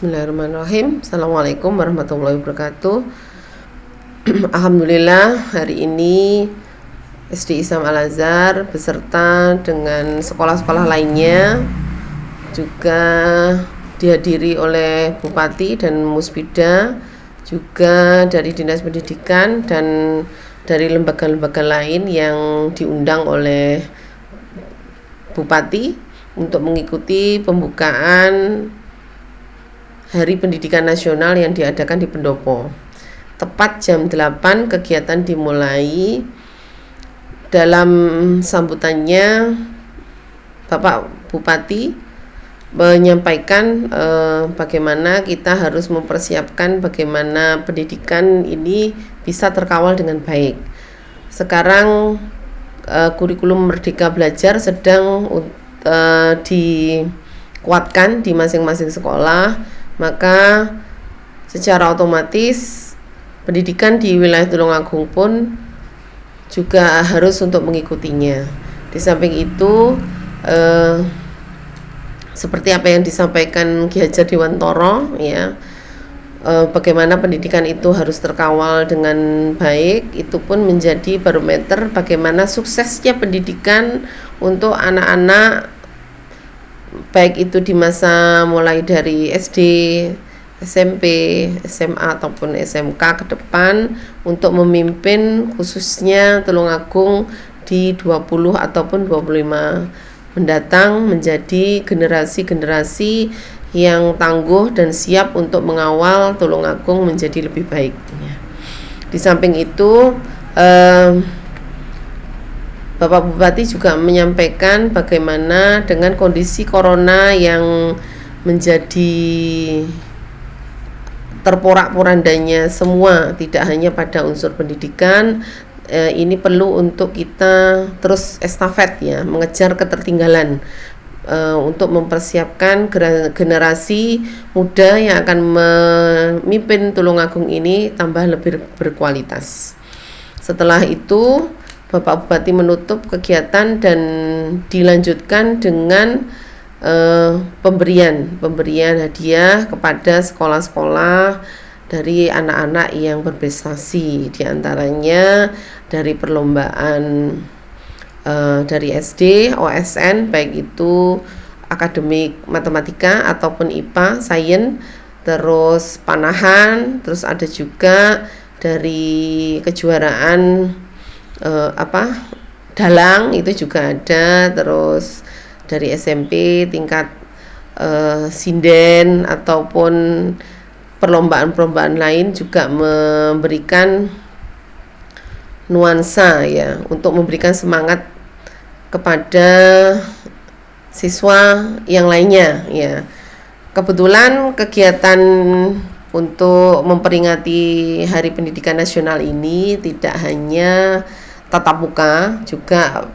Bismillahirrahmanirrahim. Assalamualaikum warahmatullahi wabarakatuh. Alhamdulillah, hari ini SD Islam Al-Azhar beserta dengan sekolah-sekolah lainnya juga dihadiri oleh Bupati dan Musbida, juga dari Dinas Pendidikan dan dari lembaga-lembaga lain yang diundang oleh Bupati untuk mengikuti pembukaan Hari Pendidikan Nasional yang diadakan di Pendopo. Tepat jam 8 kegiatan dimulai. Dalam sambutannya Bapak Bupati menyampaikan bagaimana kita harus mempersiapkan bagaimana pendidikan ini bisa terkawal dengan baik. Sekarang kurikulum Merdeka Belajar sedang dikuatkan di masing-masing sekolah, maka secara otomatis pendidikan di wilayah Tulungagung pun juga harus untuk mengikutinya. Di samping itu seperti apa yang disampaikan Ki Hajar Dewantoro, ya, bagaimana pendidikan itu harus terkawal dengan baik, itu pun menjadi barometer bagaimana suksesnya pendidikan untuk anak-anak, baik itu di masa mulai dari SD, SMP, SMA ataupun SMK ke depan, untuk memimpin khususnya Tulungagung di 20 ataupun 25 mendatang menjadi generasi-generasi yang tangguh dan siap untuk mengawal Tulungagung menjadi lebih baik. Di samping itu Bapak Bupati juga menyampaikan bagaimana dengan kondisi corona yang menjadi terporak-porandanya semua, tidak hanya pada unsur pendidikan, ini perlu untuk kita terus estafet, ya, mengejar ketertinggalan untuk mempersiapkan generasi muda yang akan memimpin Tulungagung ini tambah lebih berkualitas. Setelah itu Bapak Bupati menutup kegiatan dan dilanjutkan dengan pemberian hadiah kepada sekolah-sekolah dari anak-anak yang berprestasi, diantaranya dari perlombaan dari SD, OSN, baik itu akademik matematika ataupun IPA, sains, terus panahan, terus ada juga dari kejuaraan dalang, itu juga ada, terus dari SMP tingkat sinden ataupun perlombaan-perlombaan lain juga memberikan nuansa, ya, untuk memberikan semangat kepada siswa yang lainnya, ya. Kebetulan kegiatan untuk memperingati Hari Pendidikan Nasional ini tidak hanya tatap muka, juga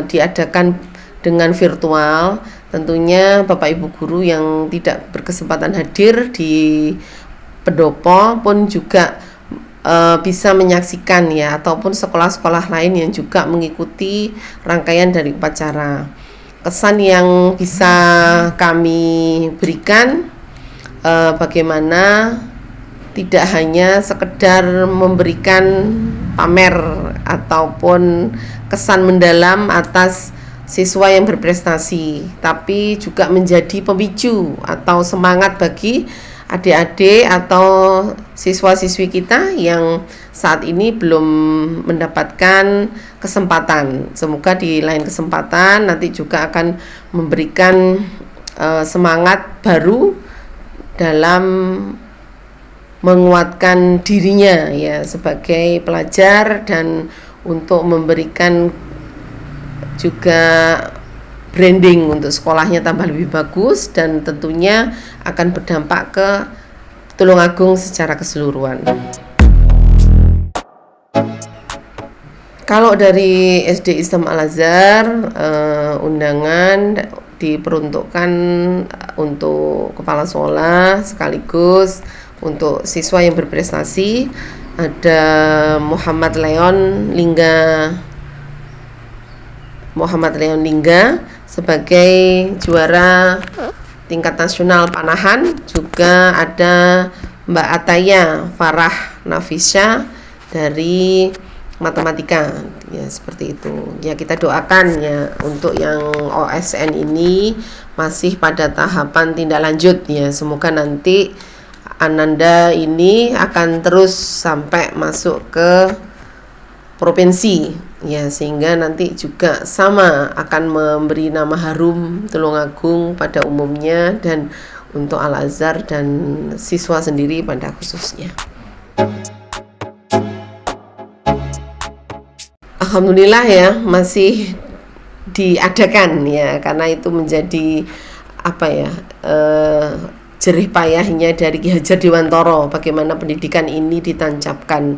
diadakan dengan virtual. Tentunya Bapak Ibu guru yang tidak berkesempatan hadir di Pendopo pun juga bisa menyaksikan, ya, ataupun sekolah-sekolah lain yang juga mengikuti rangkaian dari upacara. Kesan yang bisa kami berikan bagaimana tidak hanya sekedar memberikan pamer ataupun kesan mendalam atas siswa yang berprestasi, tapi juga menjadi pemicu atau semangat bagi adik-adik atau siswa-siswi kita yang saat ini belum mendapatkan kesempatan. Semoga di lain kesempatan nanti juga akan memberikan semangat baru dalam menguatkan dirinya, ya, sebagai pelajar, dan untuk memberikan juga branding untuk sekolahnya tambah lebih bagus, dan tentunya akan berdampak ke Tulungagung secara keseluruhan. Kalau dari SD Islam Al-Azhar, undangan diperuntukkan untuk kepala sekolah sekaligus untuk siswa yang berprestasi. Ada Muhammad Leon Lingga sebagai juara tingkat nasional Panahan, juga ada Mbak Ataya Farah Nafisya dari matematika, ya seperti itu. Ya kita doakan ya untuk yang OSN ini masih pada tahapan tindak lanjut ya. Semoga nanti Ananda ini akan terus sampai masuk ke provinsi ya, sehingga nanti juga sama akan memberi nama harum Tulungagung pada umumnya dan untuk Al-Azhar dan siswa sendiri pada khususnya. Alhamdulillah ya masih diadakan ya, karena itu menjadi jerih payahnya dari Ki Hajar Dewantara bagaimana pendidikan ini ditancapkan.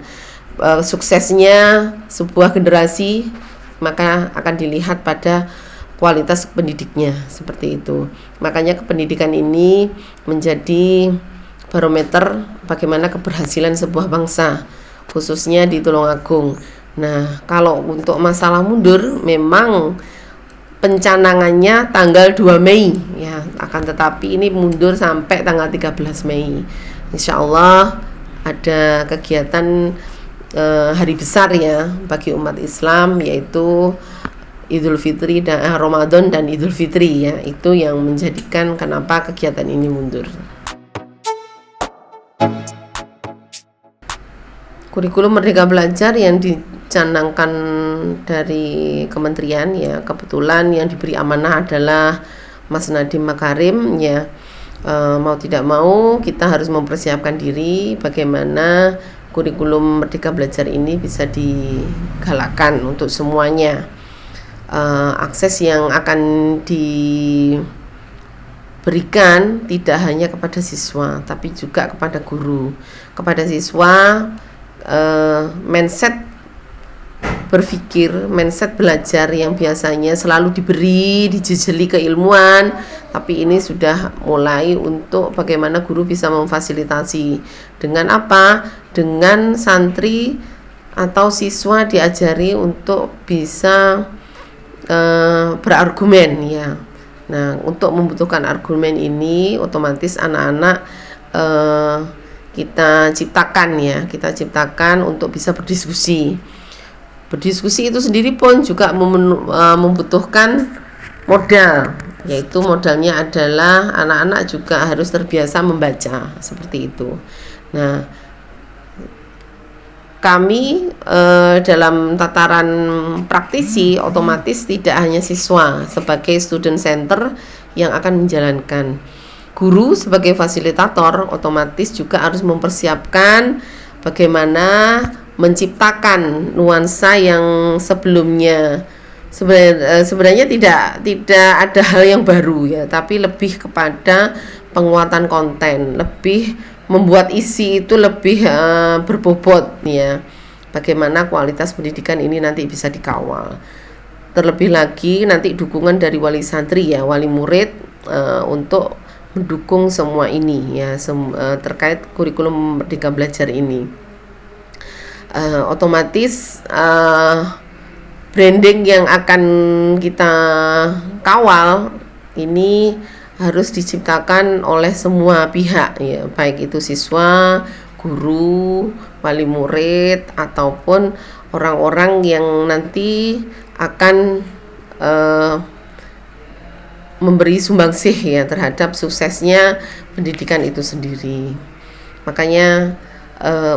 Suksesnya sebuah generasi maka akan dilihat pada kualitas pendidiknya, seperti itu. Makanya kependidikan ini menjadi barometer bagaimana keberhasilan sebuah bangsa, khususnya di Tulungagung. Nah, kalau untuk masalah mundur memang pencanangannya tanggal 2 Mei ya, akan tetapi ini mundur sampai tanggal 13 Mei. Insya Allah ada kegiatan hari besar ya bagi umat Islam, yaitu Idul Fitri dan Ramadan dan Idul Fitri ya. Itu yang menjadikan kenapa kegiatan ini mundur. Kurikulum Merdeka Belajar yang dicanangkan dari kementerian ya, kebetulan yang diberi amanah adalah Mas Nadiem Makarim ya. Mau tidak mau kita harus mempersiapkan diri bagaimana kurikulum Merdeka Belajar ini bisa digalakkan untuk semuanya. Akses yang akan diberikan tidak hanya kepada siswa tapi juga kepada guru. Kepada siswa mindset berpikir, mindset belajar yang biasanya selalu diberi, dijejeli keilmuan, tapi ini sudah mulai untuk bagaimana guru bisa memfasilitasi. Dengan apa? Dengan santri atau siswa diajari untuk bisa berargumen ya. Nah, untuk membutuhkan argumen ini otomatis anak-anak kita ciptakan untuk bisa berdiskusi. Berdiskusi itu sendiri pun juga membutuhkan modal, yaitu modalnya adalah anak-anak juga harus terbiasa membaca, seperti itu. Nah, kami dalam tataran praktisi otomatis tidak hanya siswa sebagai student center yang akan menjalankan. Guru sebagai fasilitator otomatis juga harus mempersiapkan bagaimana menciptakan nuansa yang sebelumnya. Sebenarnya tidak ada hal yang baru ya, tapi lebih kepada penguatan konten, lebih membuat isi itu lebih berbobot ya. Bagaimana kualitas pendidikan ini nanti bisa dikawal. Terlebih lagi nanti dukungan dari wali santri ya, wali murid untuk mendukung semua ini ya, terkait kurikulum Merdeka Belajar ini. Otomatis branding yang akan kita kawal ini harus diciptakan oleh semua pihak ya, baik itu siswa, guru, wali murid ataupun orang-orang yang nanti akan memberi sumbangsih ya terhadap suksesnya pendidikan itu sendiri. Makanya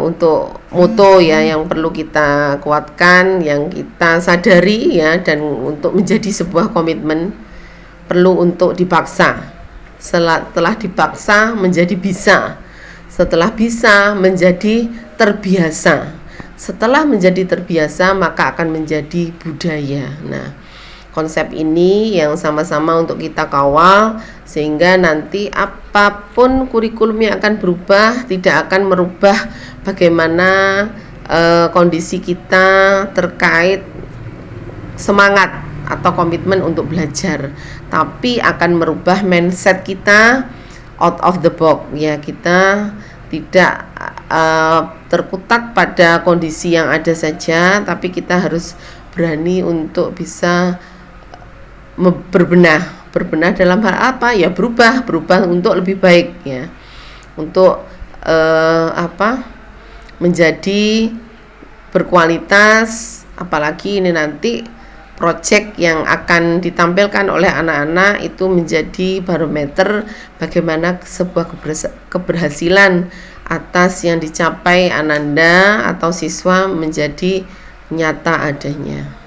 untuk moto ya yang perlu kita kuatkan, yang kita sadari ya, dan untuk menjadi sebuah komitmen perlu untuk dipaksa. Setelah dipaksa menjadi bisa, setelah bisa menjadi terbiasa, setelah menjadi terbiasa maka akan menjadi budaya. Nah, konsep ini yang sama-sama untuk kita kawal sehingga nanti apapun kurikulumnya akan berubah, tidak akan merubah bagaimana kondisi kita terkait semangat atau komitmen untuk belajar, tapi akan merubah mindset kita out of the box ya. Kita tidak terkutat pada kondisi yang ada saja, tapi kita harus berani untuk bisa berbenah, berbenah dalam hal apa? Ya berubah untuk lebih baik ya. Untuk menjadi berkualitas, apalagi ini nanti project yang akan ditampilkan oleh anak-anak itu menjadi barometer bagaimana sebuah keberhasilan atas yang dicapai Ananda atau siswa menjadi nyata adanya.